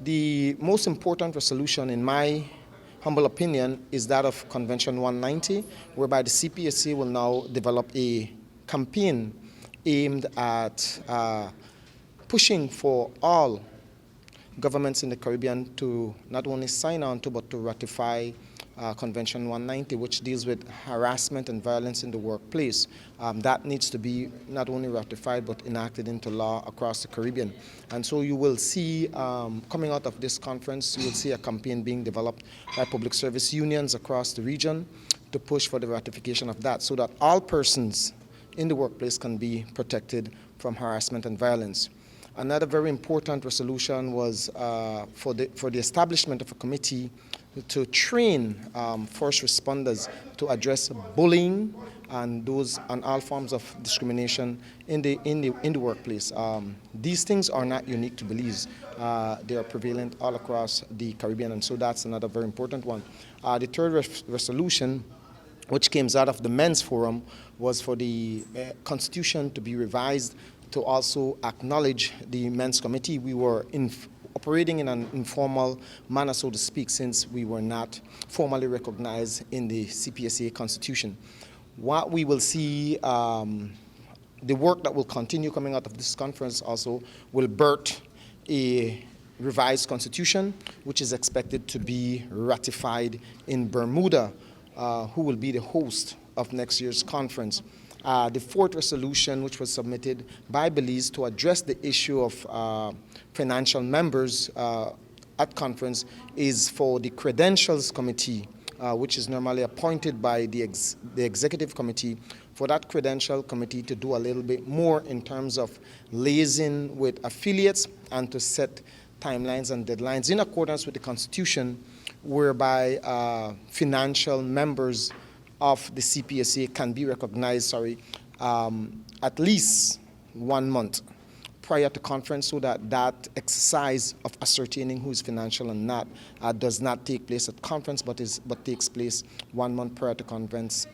The most important resolution, in my humble opinion, is that of Convention 190, whereby the C.P.S.A. will now develop a campaign aimed at pushing for all governments in the Caribbean to not only sign on to but to ratify Convention 190, which deals with harassment and violence in the workplace. That needs to be not only ratified but enacted into law across the Caribbean. And so you will see, coming out of this conference, you will see a campaign being developed by public service unions across the region to push for the ratification of that, so that all persons in the workplace can be protected from harassment and violence. Another very important resolution was for the establishment of a committee to train first responders to address bullying and all forms of discrimination in the workplace. These things are not unique to Belize. They are prevalent all across the Caribbean, and so that's another very important one. The third resolution, which came out of the Men's Forum, was for the Constitution to be revised to also acknowledge the Men's Committee. We were operating in an informal manner, so to speak, since we were not formally recognized in the C.P.S.A. Constitution. What we will see, the work that will continue coming out of this conference also will birth a revised constitution, which is expected to be ratified in Bermuda, who will be the host of next year's conference. The fourth resolution, which was submitted by Belize to address the issue of financial members at conference, is for the Credentials Committee, which is normally appointed by the Executive Committee, for that Credential Committee to do a little bit more in terms of liaising with affiliates and to set timelines and deadlines in accordance with the Constitution, whereby financial members of the C.P.S.A. can be recognized, at least 1 month prior to conference, so that exercise of ascertaining who is financial and not does not take place at conference, but takes place 1 month prior to conference